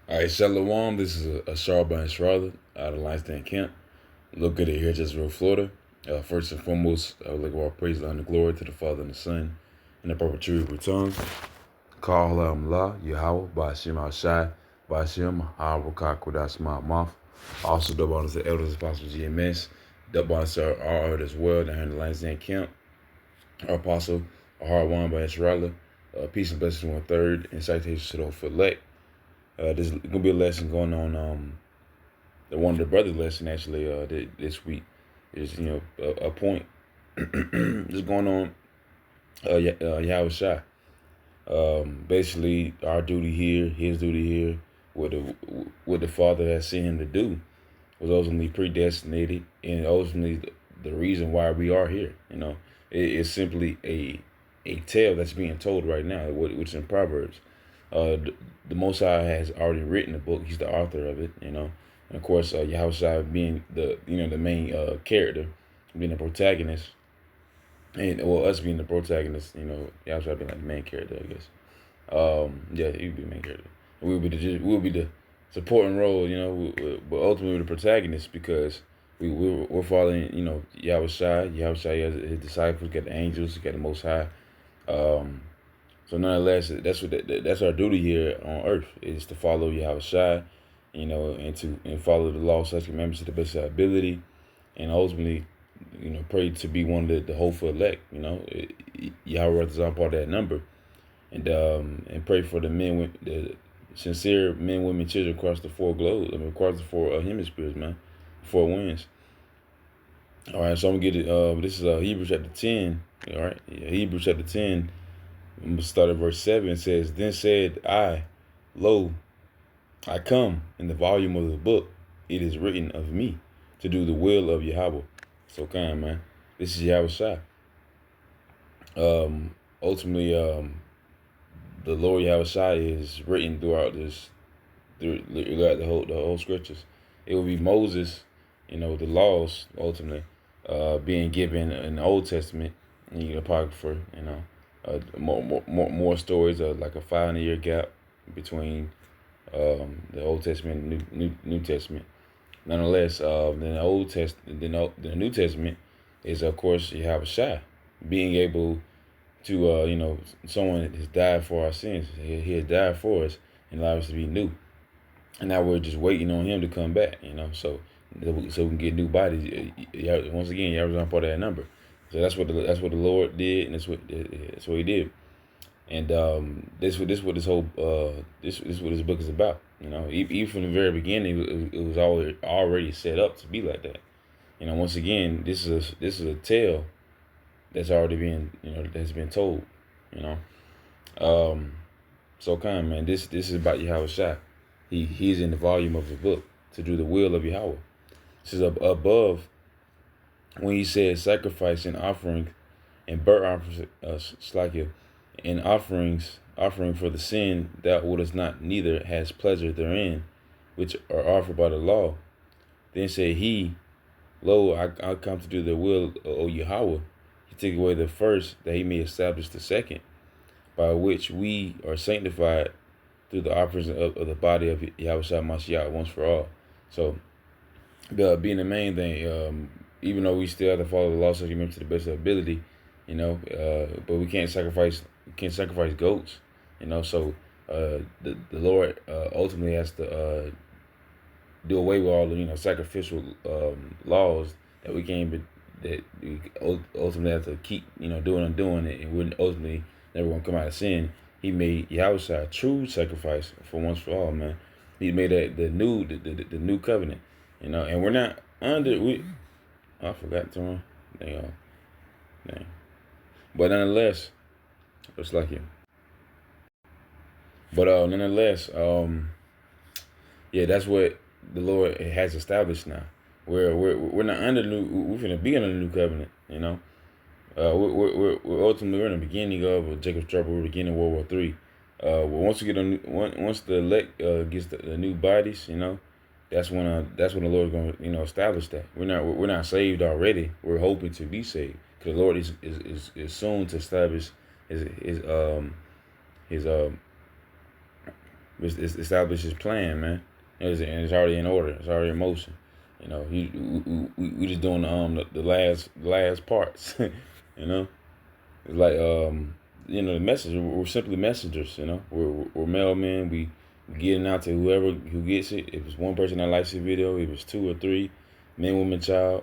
All right, Shalom. This is a Sharba and Charlotte out of Limestone Camp. Located here, Jezreel, Florida. First and foremost, I would like to all praise and honor glory to the Father and the Son and the perpetuity return. Call La, Yahweh, Ba'ashem Al-Shai, Ba'ashem, Ha'arukah, Kodash Ma'amaf. Also, double honors to the elders, apostles, GMS. Double honors to our art as well down here in the Limestone Camp. Our apostle, Ahar by Israel. Peace and blessings one third, and citations to the whole elect. There's gonna be a lesson going on. The one of the brother lesson actually this week is a point just going on. YAHAWASHI. Basically, our duty here, his duty here, what the Father has sent him to do, was ultimately predestinated, and ultimately the reason why we are here. It's simply a tale that's being told right now, which in Proverbs. The Most High has already written the book. He's the author of it, and of course, Yahushua being the main character, being the protagonist, and well, us being the protagonist, Yahushua being like the main character, I guess. Yeah, he would be the main character. We'll be the supporting role, but ultimately the protagonist because we're following, Yahushua. Yahushua has his disciples, got the angels, got the Most High. So nonetheless, that's our duty here on earth is to follow Yahushua, and follow the law, such commandments to the best of our ability, and ultimately, pray to be one of the hopeful elect. Yahweh represents part of that number, and pray for the sincere men, women, children across the four globes. Across the four hemispheres, man, four winds. All right, so I'm gonna get it. This is Hebrews chapter 10. All right, Hebrews chapter 10. I'm going to start at verse 7. It says, Then said I, Lo, I come in the volume of the book. It is written of me to do the will of Yahweh. So kind, man. This is Yahushua. Ultimately, the Lord Yahushua is written throughout the whole scriptures. It will be Moses, the laws ultimately, being given in the Old Testament, the Apocrypha, more stories of like a 500-year gap between the Old Testament and New Testament. Nonetheless, the New Testament is of course Yahushua being able to someone has died for our sins. He has died for us and allowed us to be new, and now we're just waiting on him to come back. So we can get new bodies. Once again, Yahushua part of that number. So that's what the Lord did, and that's what He did. And this what this whole this what this book is about. Even from the very beginning, it was already set up to be like that. Once again, this is a tale that's already been that's been told. So kind man, this is about Yahushua. He's in the volume of the book to do the will of Yahweh. This is above when he says sacrifice and offering and burnt offerings, and offering for the sin that wouldest not neither has pleasure therein, which are offered by the law. Then said he, Lo, I come to do the will of Yahweh. He took away the first that he may establish the second, by which we are sanctified through the offerings of the body of Yahweh Mashiach once for all. So being the main thing, even though we still have to follow the law, so you remember to the best of our ability, but we can't sacrifice goats, So the Lord ultimately has to do away with all the sacrificial laws that we can't even that we ultimately have to keep doing it, and we're ultimately never gonna come out of sin. He made Yahweh a true sacrifice for once for all, man. He made that the new covenant, and we're not under we. I forgot to him. Dang. But nonetheless, it's like him. But nonetheless, yeah, that's what the Lord has established now. We're not under we're gonna be under the new covenant. We're ultimately we're in the beginning of Jacob's trouble. We're beginning World War III. Once we get once the elect gets the new bodies, that's when the Lord's going to establish that we're not saved already. We're hoping to be saved because the Lord is soon to establish his It's established His plan, man. It's already in order. It's already in motion. We just doing the last parts. you know, it's like the message. We're simply messengers. We're mailmen. We getting out to whoever who gets it. If it's one person that likes the video, if it's two or three, men, woman, child,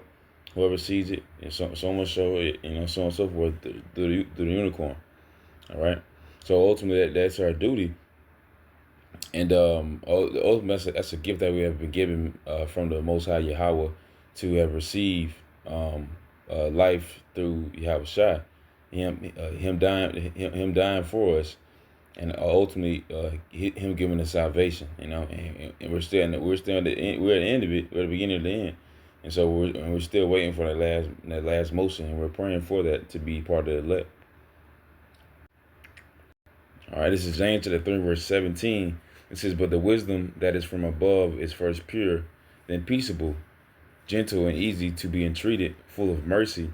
whoever sees it, and so much so it, so on and so forth through the unicorn. All right. So ultimately, that's our duty. And ultimately, that's a gift that we have been given from the Most High Yahweh to have received life through YAHAWASHI, him dying for us, and ultimately him giving us salvation. And we're still at the end of it. We're at the beginning of the end, and so we're still waiting for that last motion, and we're praying for that to be part of the elect. All right, this is James chapter 3, verse 17. It says, "But the wisdom that is from above is first pure, then peaceable, gentle, and easy to be entreated, full of mercy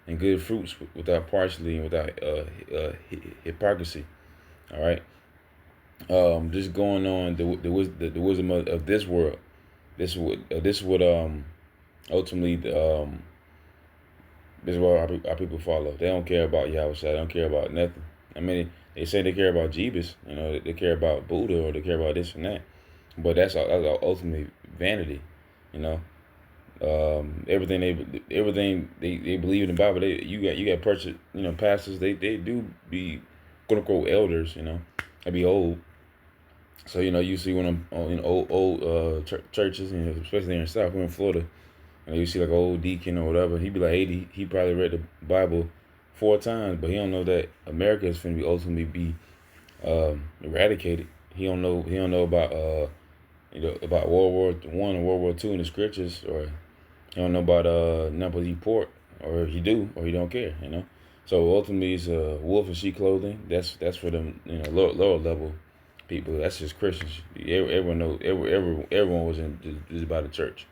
and good fruits, without partiality and without hypocrisy." All right, just going on the wisdom of this world. This would ultimately this is what our people follow. They don't care about Yahweh. They don't care about nothing. I mean, they say they care about Jeebus, they care about Buddha, or they care about this and that, but that's ultimately vanity, everything they believe in the Bible. You got pastors. They do be quote unquote elders. They be old. So you see when I'm in old churches, especially in the South, we're in Florida. You see like an old deacon or whatever. He be like 80. He probably read the Bible 4 times, but he don't know that America is going to be ultimately be eradicated. He don't know about about World War I and World War II in the scriptures, or he don't know about Napoleon Port, or he do, or he don't care. So ultimately, it's wolf in sheep clothing. That's for them, lower level people. That's just Christians. Everyone knows. Everyone was just about the church.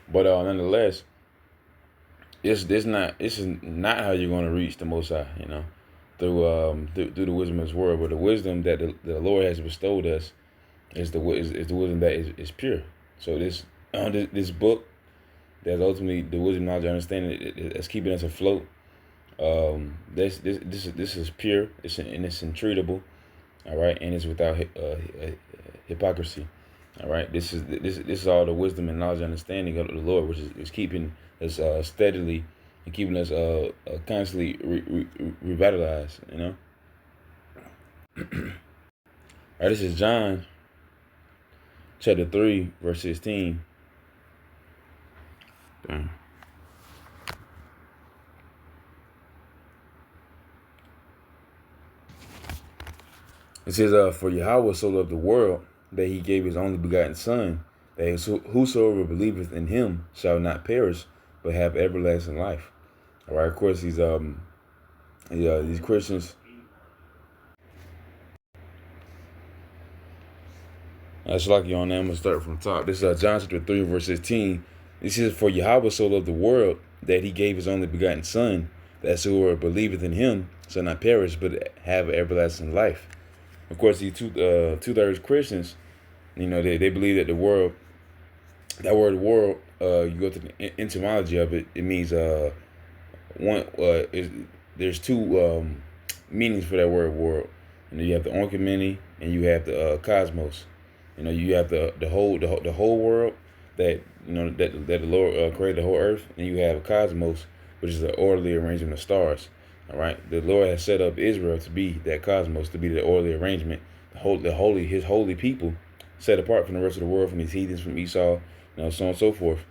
But nonetheless, this is not how you're going to reach the Most High, through the wisdom of His word. But the wisdom that the Lord has bestowed us is the wisdom that is pure. So this book, that's ultimately the wisdom, knowledge, understanding that's keeping us afloat. This is pure. It's entreatable. All right, and it's without hypocrisy. All right, this is all the wisdom and knowledge and understanding of the Lord, which is keeping us steadily and keeping us constantly revitalized. All right, this is John chapter 3, verse 16. Damn. It says, "For Yahweh so loved the world that He gave His only begotten Son, that whosoever believeth in Him shall not perish, but have everlasting life." All right. Of course, these Christians. That's lucky on that. I'm gonna start from the top. This is John chapter 3, verse 16. It says, "For Yahweh so loved the world that He gave His only begotten Son, that whoever believeth in Him shall not perish, but have everlasting life." Of course, these two-thirds Christians, they believe that that word world, you go to the etymology of it, it means there's two meanings for that word world. You have the oikoumene and you have the cosmos. You have the whole world that that the Lord created the whole earth, and you have a cosmos, which is the orderly arrangement of stars. All right, the Lord has set up Israel to be that cosmos, to be the orderly arrangement, His holy people, set apart from the rest of the world, from these heathens, from Esau, so on and so forth.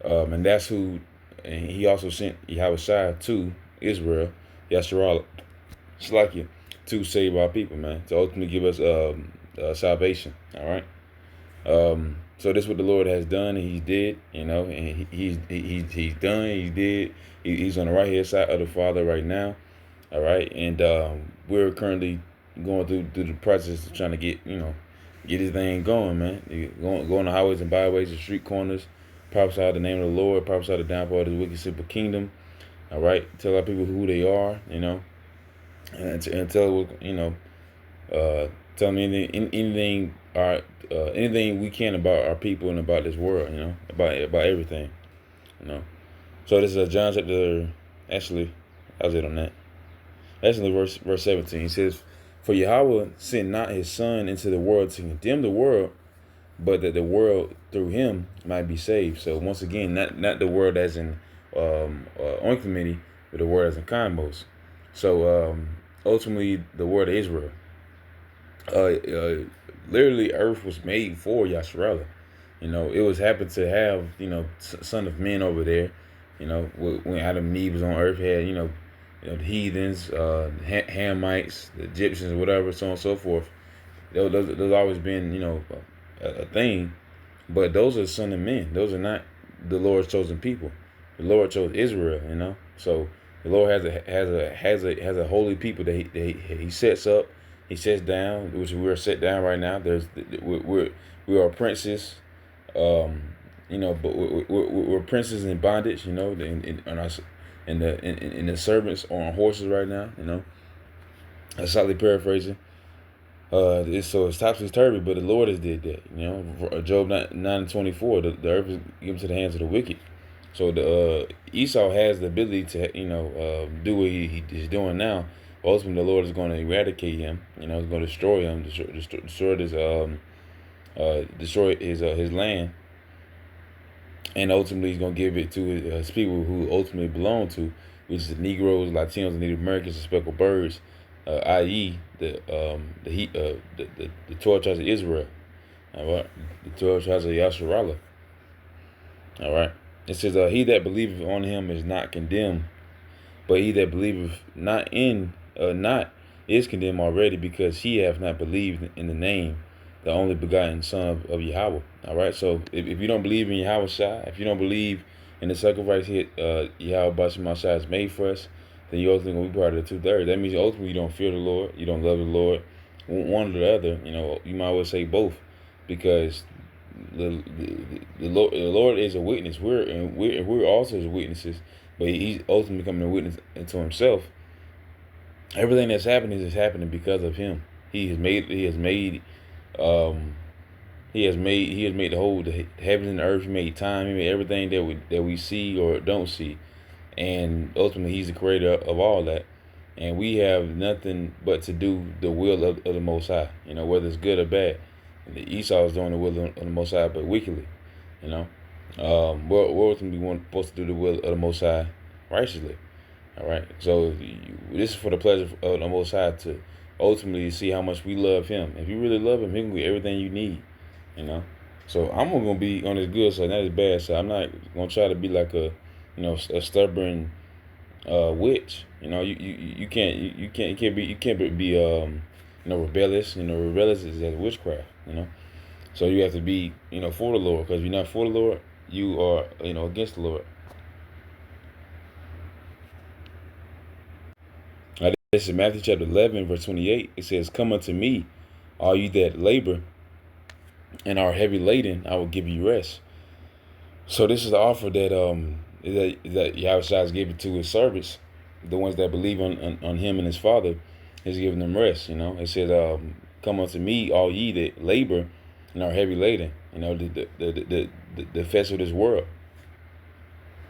And that's who, and He also sent YAHAWASHI to Israel, Yasharal, Slakia, to save our people, man, to ultimately give us salvation. All right. So this is what the Lord has done, and He did, and he's done, He did. He's on the right hand side of the Father right now. All right, and we're currently going through the process of trying to get this thing going, man. Go on the highways and byways, the street corners, prophesy the name of the Lord, prophesy the downfall of the wicked simple kingdom. All right, tell our people who they are, and tell Tell me anything we can about our people and about this world. About everything. You know. So this is John chapter. Actually, I was it on that. Actually, verse 17. He says, "For Yahweh sent not his Son into the world to condemn the world, but that the world through him might be saved." So once again, not the world as in ointment, but the word as in combos. So ultimately, the word of Israel. Literally, Earth was made for Yasharallah. It was happened to have son of men over there. When Adam and Eve was on Earth, had the heathens, Hamites, the Egyptians, or whatever, so on and so forth. Those always been a thing. But those are son of men. Those are not the Lord's chosen people. The Lord chose Israel. So the Lord has a holy people that he sets up. He sets down, which we are set down right now. We are princes. But we're princes in bondage. And the servants are on horses right now. I'm slightly paraphrasing. It's topsy-turvy, but the Lord has did that. Job 9:24, the earth is given to the hands of the wicked. So the Esau has the ability to do what he is doing now. Ultimately, the Lord is going to eradicate him. He's going to destroy him, destroy his land, and ultimately he's going to give it to his people who ultimately belong to, which is the Negroes, Latinos, and Native Americans, and speckled birds, i.e. the 12 tribes of Israel. All right, the 12 tribes of Yasharallah. All right, it says, "He that believeth on him is not condemned, but he that believeth not is condemned already, because he hath not believed in the name, the only begotten Son of Yahweh." All right, so if you don't believe in YAHAWASHI, if you don't believe in the sacrifice YAHWASHI has made for us, then you're ultimately going to be part of the 2/3. That means ultimately you don't fear the Lord, you don't love the Lord, one or the other. You might well say both, because the Lord is a witness. We're also his witnesses, but he's ultimately becoming a witness unto himself. Everything that's happening is happening because of him. He has made the whole the heavens and the earth. He made time. He made everything that we see or don't see, and ultimately he's the creator of all that. And we have nothing but to do the will of the Most High. Whether it's good or bad. And Esau is doing the will of the Most High, but wickedly. We're ultimately supposed to do the will of the Most High righteously. All right. So this is for the pleasure of the Most High to ultimately see how much we love him. If you really love him, he can get everything you need. So I'm gonna be on his good side, not his bad side. I'm not gonna try to be like a stubborn witch. You can't be rebellious. Rebellious is as witchcraft. So you have to be for the Lord, because if you're not for the Lord, you are against the Lord. This is Matthew chapter 11, verse 28. It says, "Come unto me, all you that labor and are heavy laden, I will give you rest." So this is the offer that Yahweh has given to his servants, the ones that believe on him and his Father. He's giving them rest. It says, "Come unto me, all ye that labor and are heavy laden." The effects of this world.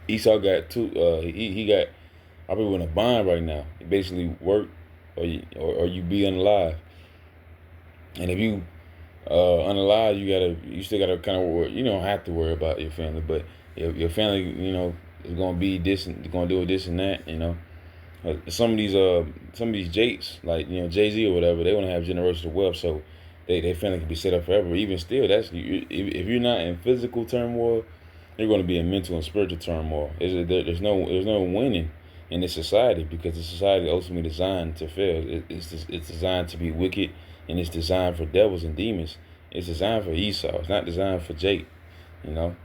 Esau got two. He got our people in a bind right now. You basically work or you be unalive. And if you unalive, you still gotta kind of worry. You don't have to worry about your family, but your family, is gonna be this and gonna do this and that. Some of these jakes, like Jay-Z or whatever, they want to have generational wealth, so their family can be set up forever. Even still, if you're not in physical turmoil, you're going to be in mental and spiritual turmoil. There's no winning in this society, because the society is ultimately designed to fail. It's designed to be wicked, and it's designed for devils and demons. It's designed for Esau. It's not designed for Jake. Our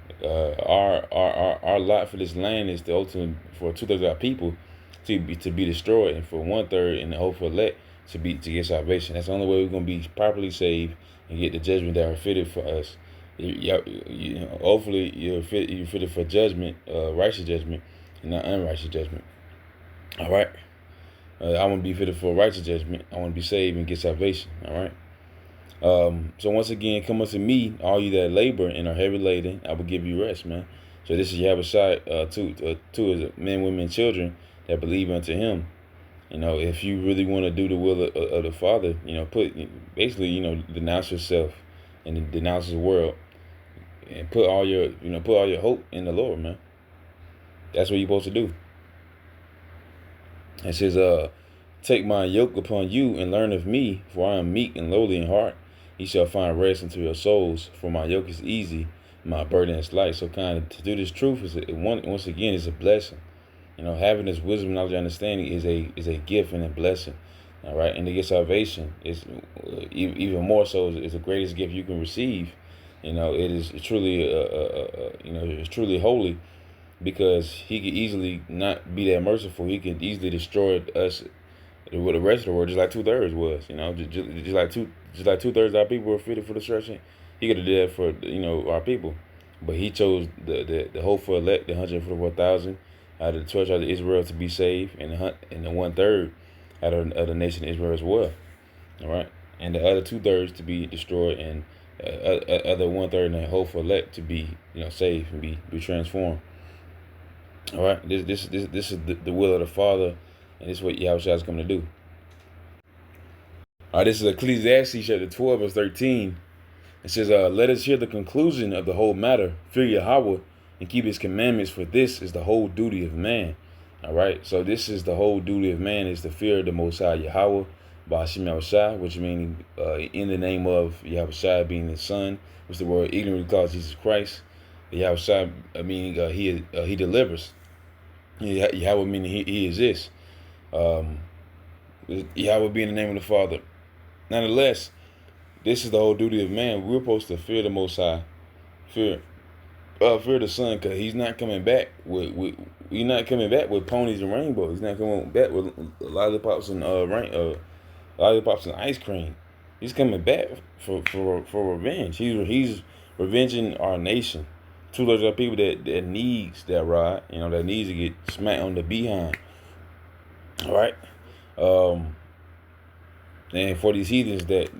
lot for this land is the ultimate for 2/3 of our people to be destroyed, and for 1/3 in the hope for elect to get salvation. That's the only way we're gonna be properly saved and get the judgment that are fitted for us. Hopefully you're fitted for judgment, righteous judgment, and not unrighteous judgment. All right. I want to be fitted for righteous judgment. I want to be saved and get salvation. All right. So once again, come unto me, all you that labor and are heavy laden, I will give you rest, man. So this is YAHAWASHI to his men, women, and children that believe unto him. If you really want to do the will of the Father, denounce yourself and denounce his world, and put all your hope in the Lord, man. That's what you're supposed to do. It says, take my yoke upon you and learn of me, for I am meek and lowly in heart. Ye shall find rest unto your souls, for my yoke is easy, my burden is light. So kind of to do this truth once again is a blessing. Having this wisdom, knowledge, and understanding is a gift and a blessing. All right, and to get salvation is even more so is the greatest gift you can receive. It is truly it's truly holy, because he could easily not be that merciful. He could easily destroy us with the rest of the world, just like 2/3 was. Just like 2/3 of our people were fitted for destruction. He could have did that for our people, but he chose the hopeful elect, the 144,000 out of the 12 tribes of Israel to be saved, and the 1/3 out of the nation of Israel as well. All right, and the other 2/3 to be destroyed, and other 1/3 and the hopeful elect to be saved and be transformed. All right, this is the will of the Father, and this is what Yahushua is coming to do. All right, this is Ecclesiastes chapter 12, verse 13. It says, let us hear the conclusion of the whole matter. Fear Yahweh and keep his commandments, for this is the whole duty of man. All right, so this is the whole duty of man, is to fear the Most High Yahweh, Ba'ashem Yahushua, which means in the name of Yahushua being his son, which the word ignorantly calls Jesus Christ. Yahushua meaning he delivers. Yahweh meaning he exists. Yahweh being the name of the Father. Nonetheless, this is the whole duty of man. We're supposed to fear the Most High, fear the Son, because he's not coming back with ponies and rainbows. He's not coming back with lollipops and lollipops and ice cream. He's coming back for revenge. He's revenging our nation. 2/3 of people that needs that ride, that needs to get smacked on the behind. All right. And for these heathens that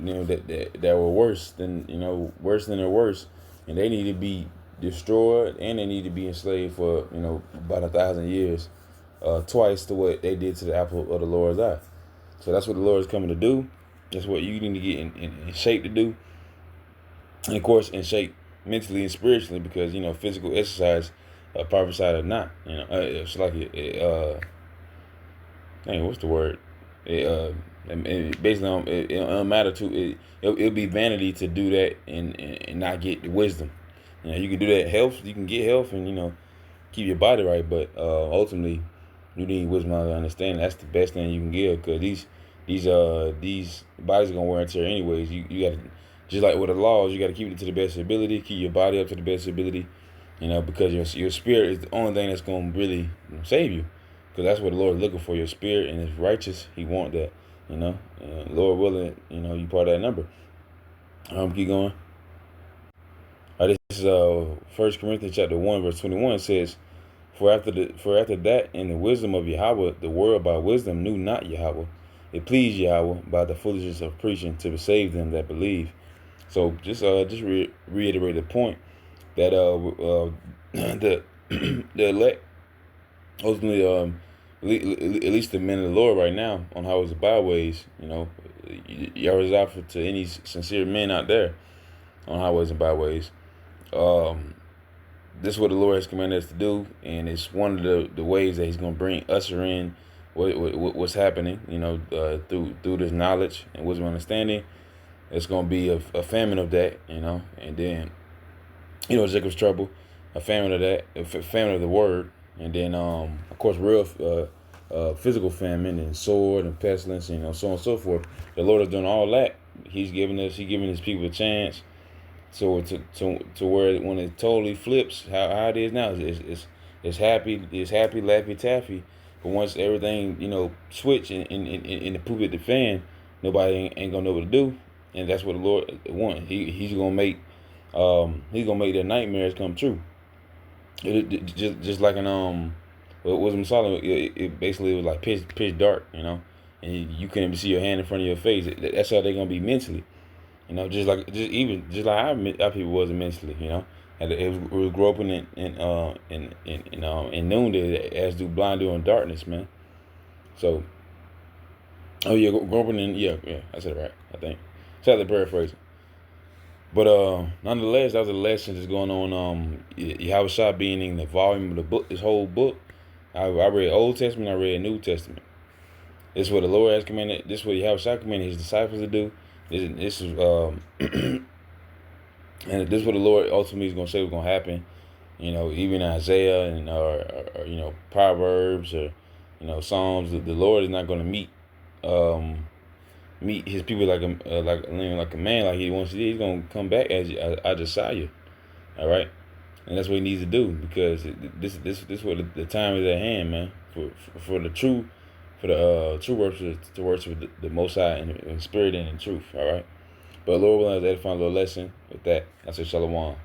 that were worse than their worst, and they need to be destroyed, and they need to be enslaved for about 1,000 years, twice to what they did to the apple of the Lord's eye. So that's what the Lord is coming to do. That's what you need to get in shape to do, and of course in shape mentally and spiritually, because physical exercise, prophesied or not, it's like what's the word? Basically, it don't matter to it'll be vanity to do that and not get the wisdom. You can do that health. You can get health and keep your body right, but ultimately you need wisdom and understanding. That's the best thing you can give, because these bodies are gonna wear and tear anyways. You got to, just like with the laws, you got to keep it to the best ability, keep your body up to the best ability, because your spirit is the only thing that's gonna really save you. Because that's what the Lord is looking for, your spirit, and if righteous, he want that, and Lord willing, you part of that number. Keep going. This is 1 Corinthians chapter 1, verse 21 says, For after that, in the wisdom of Yahweh, the world by wisdom knew not Yahweh. It pleased Yahweh by the foolishness of preaching to save them that believe. So just reiterate the point that the elect, ultimately, at least the men of the Lord right now on highways and byways, y'all reserve for to any sincere men out there on highways and byways. This is what the Lord has commanded us to do, and it's one of the ways that he's going to usher in what's happening, through this knowledge and wisdom and understanding. It's going to be a famine of that, and then, Jacob's trouble, a famine of that, a famine of the word, and then, of course, real physical famine and sword and pestilence, so on and so forth. The Lord is doing all that. He's giving his people a chance. So to where when it totally flips, how it is now, it's happy, laffy taffy. But once everything switch and the poop at the fan, nobody ain't gonna know what to do, and that's what the Lord wants. He's gonna make their nightmares come true. Just like an what was Solomon? It basically was like pitch dark, and you couldn't even see your hand in front of your face. That's how they're gonna be mentally. Just like our people was mentally, and it was grow up in noonday as do blind do in darkness, man. So, oh yeah, grow up in yeah, I said it right, I think. Sadly paraphrasing. But nonetheless, that was a lesson that's going on. YAHAWASHI being in the volume of the book, this whole book. I read Old Testament, I read New Testament. This is what the Lord has commanded. This is what YAHAWASHI commanded His disciples to do. This is and this is what the Lord ultimately is going to say was going to happen. Even Isaiah and or Proverbs or Psalms. The Lord is not going to meet His people like a man like He wants to do. He's going to come back as a Josiah. All right, and that's what He needs to do because this what the time is at hand, man. For the true worshipers to worship the Most High in spirit and in truth. All right, but Lord willing, that's a final little lesson. With that, I say Shalom.